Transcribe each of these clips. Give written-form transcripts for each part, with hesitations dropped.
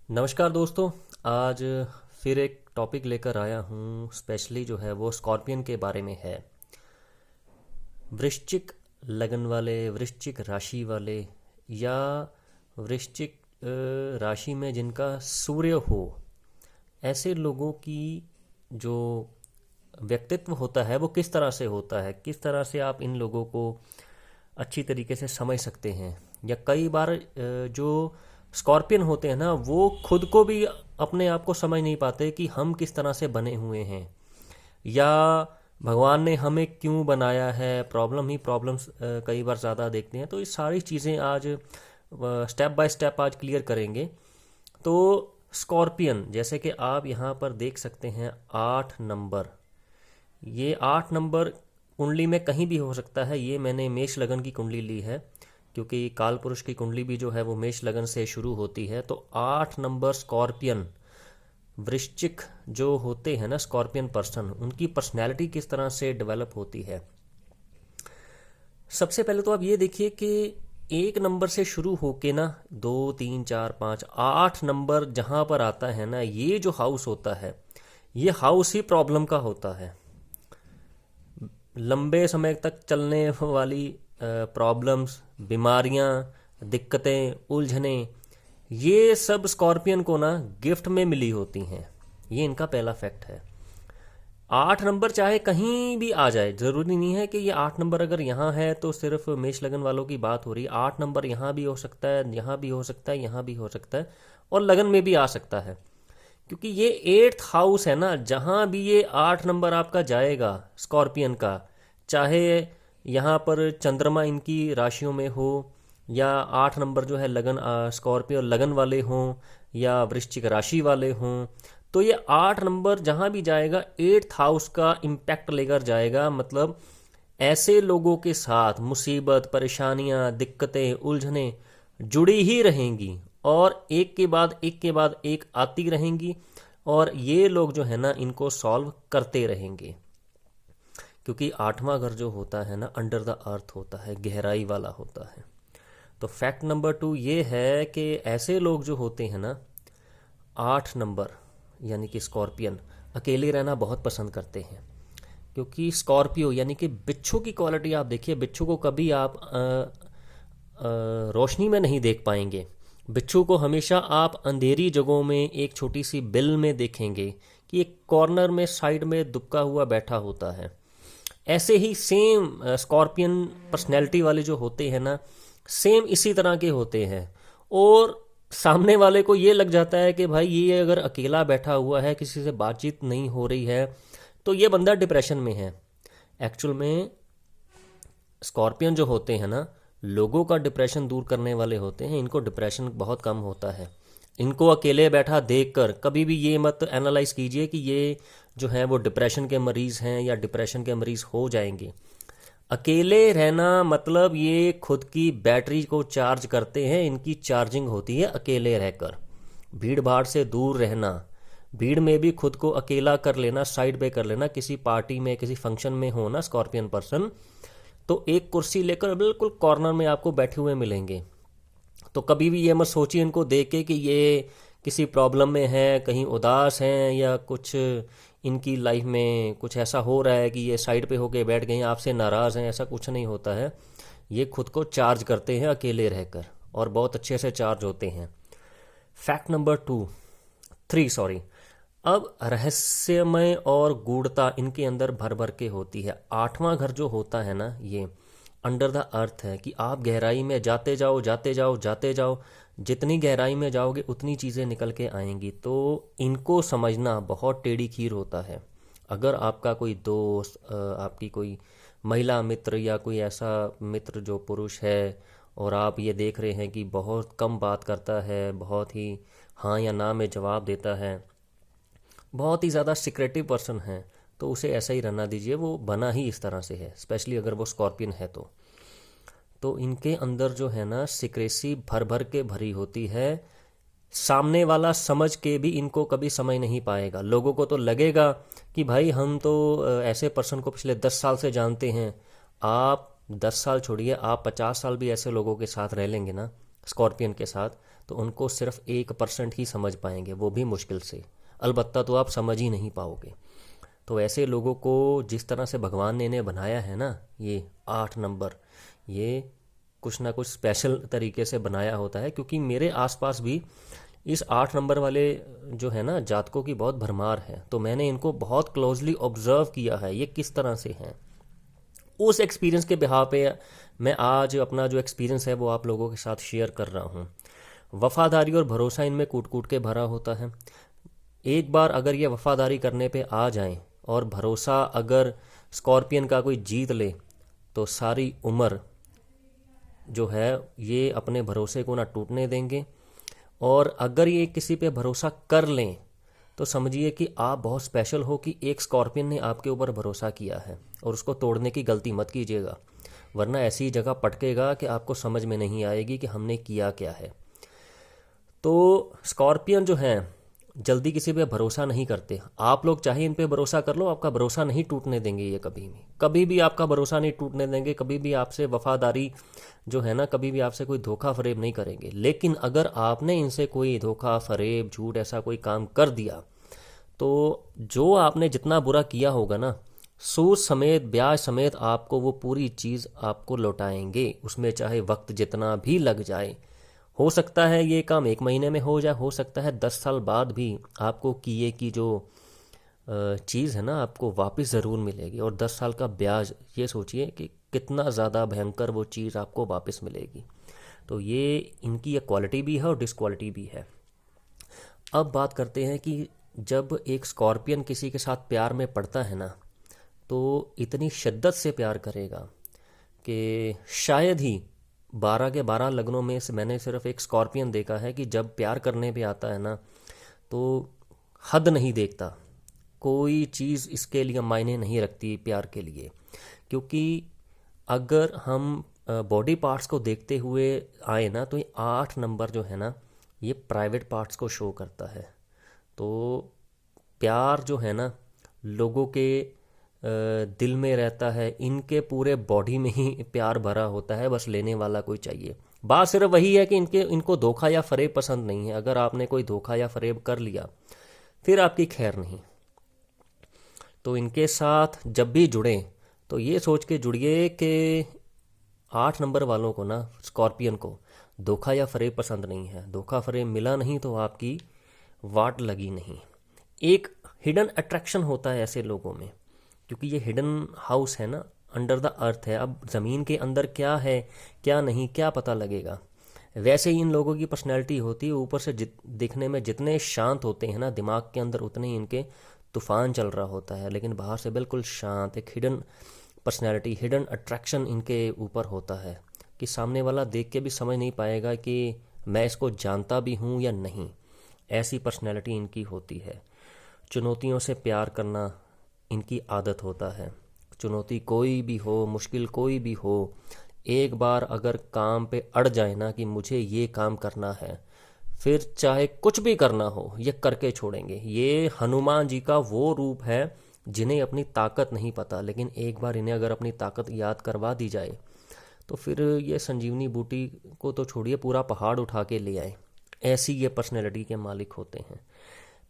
नमस्कार दोस्तों। आज फिर एक टॉपिक लेकर आया हूँ। स्पेशली जो है वो स्कॉर्पियन के बारे में है। वृश्चिक लगन वाले, वृश्चिक राशि वाले, या वृश्चिक राशि में जिनका सूर्य हो, ऐसे लोगों की जो व्यक्तित्व होता है वो किस तरह से होता है, किस तरह से आप इन लोगों को अच्छी तरीके से समझ सकते हैं। या कई बार जो स्कॉर्पियन होते हैं ना, वो खुद को भी अपने आप को समझ नहीं पाते कि हम किस तरह से बने हुए हैं, या भगवान ने हमें क्यों बनाया है। प्रॉब्लम ही प्रॉब्लम्स कई बार ज़्यादा देखते हैं। तो ये सारी चीज़ें आज स्टेप बाय स्टेप आज क्लियर करेंगे। तो स्कॉर्पियन, जैसे कि आप यहाँ पर देख सकते हैं 8 नंबर। ये 8 नंबर कुंडली में कहीं भी हो सकता है। ये मैंने मेष लगन की कुंडली ली है, क्योंकि काल पुरुष की कुंडली भी जो है वो मेष लगन से शुरू होती है। तो 8 नंबर स्कॉर्पियन वृश्चिक जो होते हैं ना, स्कॉर्पियन पर्सन, उनकी पर्सनैलिटी किस तरह से डेवलप होती है। सबसे पहले तो आप ये देखिए कि 1 नंबर से शुरू होके ना 2 3 4 5 8 नंबर जहाँ पर आता है ना, ये जो हाउस होता है, ये हाउस ही प्रॉब्लम का होता है। लंबे समय तक चलने वाली प्रॉब्लम्स, बीमारियां, दिक्कतें, उलझनें, ये सब स्कॉर्पियन को ना गिफ्ट में मिली होती हैं। ये इनका पहला फैक्ट है। 8 नंबर चाहे कहीं भी आ जाए, ज़रूरी नहीं है कि ये 8 नंबर अगर यहाँ है तो सिर्फ मेष लगन वालों की बात हो रही है। 8 नंबर यहाँ भी हो सकता है, यहाँ भी हो सकता है, यहाँ भी हो सकता है, और लगन में भी आ सकता है। क्योंकि ये 8th हाउस है ना, जहाँ भी ये 8 नंबर आपका जाएगा स्कॉर्पियन का, चाहे यहाँ पर चंद्रमा इनकी राशियों में हो, या 8 नंबर जो है लगन स्कॉर्पियो लगन वाले हों, या वृश्चिक राशि वाले हों, तो ये 8 नंबर जहाँ भी जाएगा 8th हाउस का इम्पैक्ट लेकर जाएगा। मतलब ऐसे लोगों के साथ मुसीबत, परेशानियां, दिक्कतें, उलझनें जुड़ी ही रहेंगी, और एक के बाद एक के बाद एक आती रहेंगी, और ये लोग जो है ना इनको सॉल्व करते रहेंगे। क्योंकि 8वां घर जो होता है ना, अंडर द अर्थ होता है, गहराई वाला होता है। तो फैक्ट नंबर 2 ये है कि ऐसे लोग जो होते हैं ना, 8 नंबर यानी कि स्कॉर्पियन, अकेले रहना बहुत पसंद करते हैं। क्योंकि स्कॉर्पियो यानी कि बिच्छू की क्वालिटी आप देखिए, बिच्छू को कभी आप रोशनी में नहीं देख पाएंगे। बिच्छू को हमेशा आप अंधेरी जगहों में, एक छोटी सी बिल में देखेंगे कि एक कॉर्नर में, साइड में दुबका हुआ बैठा होता है। ऐसे ही सेम स्कॉर्पियन पर्सनैलिटी वाले जो होते हैं ना, सेम इसी तरह के होते हैं। और सामने वाले को ये लग जाता है कि भाई ये अगर अकेला बैठा हुआ है, किसी से बातचीत नहीं हो रही है, तो ये बंदा डिप्रेशन में है। एक्चुअल में स्कॉर्पियन जो होते हैं ना, लोगों का डिप्रेशन दूर करने वाले होते हैं। इनको डिप्रेशन बहुत कम होता है। इनको अकेले बैठा देखकर कभी भी ये मत एनालाइज कीजिए कि ये जो है वो डिप्रेशन के मरीज़ हैं या डिप्रेशन के मरीज़ हो जाएंगे। अकेले रहना मतलब ये खुद की बैटरी को चार्ज करते हैं, इनकी चार्जिंग होती है अकेले रहकर। भीड़ भाड़ से दूर रहना, भीड़ में भी खुद को अकेला कर लेना, साइड पे कर लेना। किसी पार्टी में, किसी फंक्शन में हो ना स्कॉर्पियन पर्सन, तो एक कुर्सी लेकर बिल्कुल कॉर्नर में आपको बैठे हुए मिलेंगे। तो कभी भी ये मत सोचिए इनको देख के कि ये किसी प्रॉब्लम में है, कहीं उदास हैं, या कुछ इनकी लाइफ में कुछ ऐसा हो रहा है कि ये साइड पे होके बैठ गए हैं, आपसे नाराज़ हैं। ऐसा कुछ नहीं होता है। ये खुद को चार्ज करते हैं अकेले रहकर, और बहुत अच्छे से चार्ज होते हैं। Fact number 3 sorry. अब रहस्यमय और गूढ़ता इनके अंदर भर भर के होती है। 8वां घर जो होता है ना, ये अंडर द अर्थ है कि आप गहराई में जाते जाओ, जाते जाओ, जाते जाओ। जितनी गहराई में जाओगे उतनी चीज़ें निकल के आएंगी। तो इनको समझना बहुत टेढ़ी खीर होता है। अगर आपका कोई दोस्त, आपकी कोई महिला मित्र, या कोई ऐसा मित्र जो पुरुष है, और आप ये देख रहे हैं कि बहुत कम बात करता है, बहुत ही हाँ या ना में जवाब देता है, बहुत ही ज़्यादा सिक्रेटिव पर्सन है, तो उसे ऐसा ही रहना दीजिए। वो बना ही इस तरह से है, स्पेशली अगर वो स्कॉर्पियन है तो इनके अंदर जो है ना सिक्रेसी भर भर के भरी होती है। सामने वाला समझ के भी इनको कभी समझ नहीं पाएगा। लोगों को तो लगेगा कि भाई हम तो ऐसे पर्सन को पिछले 10 साल से जानते हैं। आप 10 साल छोड़िए, आप 50 साल भी ऐसे लोगों के साथ रह लेंगे ना, स्कॉर्पियन के साथ, तो उनको सिर्फ 1% ही समझ पाएंगे, वो भी मुश्किल से। अलबत्ता तो आप समझ ही नहीं पाओगे। तो ऐसे लोगों को जिस तरह से भगवान ने इन्हें बनाया है ना, ये 8 नंबर, ये कुछ ना कुछ स्पेशल तरीके से बनाया होता है। क्योंकि मेरे आसपास भी इस 8 नंबर वाले जो है ना जातकों की बहुत भरमार है, तो मैंने इनको बहुत क्लोजली ऑब्जर्व किया है ये किस तरह से हैं। उस एक्सपीरियंस के बिहाव पे मैं आज अपना जो एक्सपीरियंस है वो आप लोगों के साथ शेयर कर रहा हूँ। वफादारी और भरोसा इनमें कूट कूट के भरा होता है। एक बार अगर ये वफादारी करने पे आ जाएं और भरोसा अगर स्कॉर्पियन का कोई जीत ले, तो सारी उम्र जो है ये अपने भरोसे को ना टूटने देंगे। और अगर ये किसी पे भरोसा कर लें तो समझिए कि आप बहुत स्पेशल हो कि एक स्कॉर्पियन ने आपके ऊपर भरोसा किया है, और उसको तोड़ने की गलती मत कीजिएगा, वरना ऐसी जगह पटकेगा कि आपको समझ में नहीं आएगी कि हमने किया क्या है। तो स्कॉर्पियन जो हैं जल्दी किसी पे भरोसा नहीं करते। आप लोग चाहे इन पे भरोसा कर लो, आपका भरोसा नहीं टूटने देंगे ये कभी भी आपका भरोसा नहीं टूटने देंगे। कभी भी आपसे वफादारी जो है ना, कभी भी आपसे कोई धोखा फरेब नहीं करेंगे। लेकिन अगर आपने इनसे कोई धोखा फरेब झूठ ऐसा कोई काम कर दिया, तो जो आपने जितना बुरा किया होगा ना, सूद समेत ब्याज समेत आपको वो पूरी चीज़ आपको लौटाएंगे, उसमें चाहे वक्त जितना भी लग जाए। हो सकता है ये काम 1 महीने में हो जाए, हो सकता है 10 साल बाद भी आपको किए की जो चीज़ है ना आपको वापस ज़रूर मिलेगी। और 10 साल का ब्याज, ये सोचिए कि कितना ज़्यादा भयंकर वो चीज़ आपको वापस मिलेगी। तो ये इनकी एक क्वालिटी भी है और डिसक्वालिटी भी है। अब बात करते हैं कि जब एक स्कॉर्पियन किसी के साथ प्यार में पड़ता है ना, तो इतनी शिद्दत से प्यार करेगा कि शायद ही 12 के 12 लग्नों में से मैंने सिर्फ एक स्कॉर्पियन देखा है कि जब प्यार करने पे आता है ना, तो हद नहीं देखता, कोई चीज़ इसके लिए मायने नहीं रखती प्यार के लिए। क्योंकि अगर हम बॉडी पार्ट्स को देखते हुए आए ना, तो ये 8 नंबर जो है ना, ये प्राइवेट पार्ट्स को शो करता है। तो प्यार जो है ना लोगों के दिल में रहता है, इनके पूरे बॉडी में ही प्यार भरा होता है, बस लेने वाला कोई चाहिए। बात सिर्फ वही है कि इनको धोखा या फरेब पसंद नहीं है। अगर आपने कोई धोखा या फरेब कर लिया फिर आपकी खैर नहीं। तो इनके साथ जब भी जुड़े तो ये सोच के जुड़िए कि 8 नंबर वालों को ना, स्कॉर्पियन को धोखा या फरेब पसंद नहीं है। धोखा फरेब मिला नहीं तो आपकी वाट लगी नहीं। एक हिडन अट्रैक्शन होता है ऐसे लोगों में, क्योंकि ये हिडन हाउस है ना, अंडर द अर्थ है। अब ज़मीन के अंदर क्या है क्या नहीं क्या पता लगेगा। वैसे ही इन लोगों की पर्सनैलिटी होती है, ऊपर से दिखने में जितने शांत होते हैं ना, दिमाग के अंदर उतने ही इनके तूफान चल रहा होता है, लेकिन बाहर से बिल्कुल शांत। एक हिडन पर्सनैलिटी, हिडन अट्रैक्शन इनके ऊपर होता है कि सामने वाला देख के भी समझ नहीं पाएगा कि मैं इसको जानता भी हूँ या नहीं। ऐसी पर्सनैलिटी इनकी होती है। चुनौतियों से प्यार करना इनकी आदत होता है। चुनौती कोई भी हो, मुश्किल कोई भी हो, एक बार अगर काम पे अड़ जाए ना कि मुझे ये काम करना है, फिर चाहे कुछ भी करना हो ये करके छोड़ेंगे। ये हनुमान जी का वो रूप है जिन्हें अपनी ताकत नहीं पता, लेकिन एक बार इन्हें अगर अपनी ताकत याद करवा दी जाए तो फिर ये संजीवनी बूटी को तो छोड़िए, पूरा पहाड़ उठा के ले आए। ऐसी ये पर्सनैलिटी के मालिक होते हैं।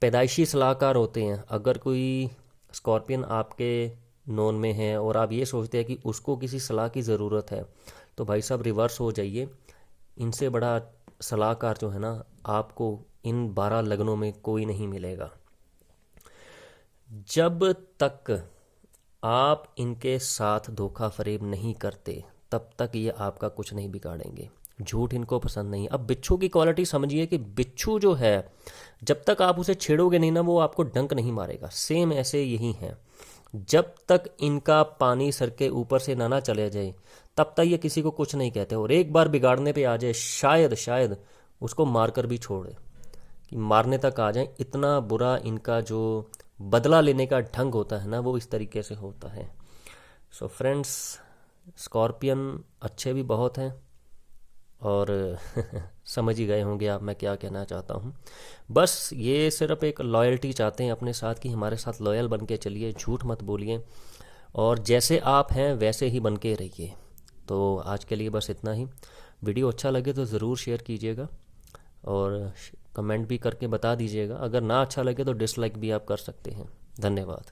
पैदाइशी सलाहकार होते हैं। अगर कोई स्कॉर्पियन आपके नोन में है और आप ये सोचते हैं कि उसको किसी सलाह की ज़रूरत है, तो भाई साहब रिवर्स हो जाइए। इनसे बड़ा सलाहकार जो है ना आपको इन 12 लग्नों में कोई नहीं मिलेगा। जब तक आप इनके साथ धोखा फरेब नहीं करते तब तक ये आपका कुछ नहीं बिगाड़ेंगे। झूठ इनको पसंद नहीं। अब बिच्छू की क्वालिटी समझिए कि बिच्छू जो है जब तक आप उसे छेड़ोगे नहीं ना, वो आपको डंक नहीं मारेगा। सेम ऐसे यही है। जब तक इनका पानी सर के ऊपर से ना चले जाए तब तक ये किसी को कुछ नहीं कहते, और एक बार बिगाड़ने पे आ जाए शायद उसको मारकर भी छोड़े, कि मारने तक आ जाए। इतना बुरा इनका जो बदला लेने का ढंग होता है ना, वो इस तरीके से होता है। सो फ्रेंड्स, स्कॉर्पियन अच्छे भी बहुत हैं और समझ ही गए होंगे आप मैं क्या कहना चाहता हूँ। बस ये सिर्फ एक लॉयल्टी चाहते हैं अपने साथ कि हमारे साथ लॉयल बन के चलिए, झूठ मत बोलिए, और जैसे आप हैं वैसे ही बन के रहिए। तो आज के लिए बस इतना ही। वीडियो अच्छा लगे तो ज़रूर शेयर कीजिएगा। और कमेंट भी करके बता दीजिएगा। अगर ना अच्छा लगे तो डिसलाइक भी आप कर सकते हैं। धन्यवाद।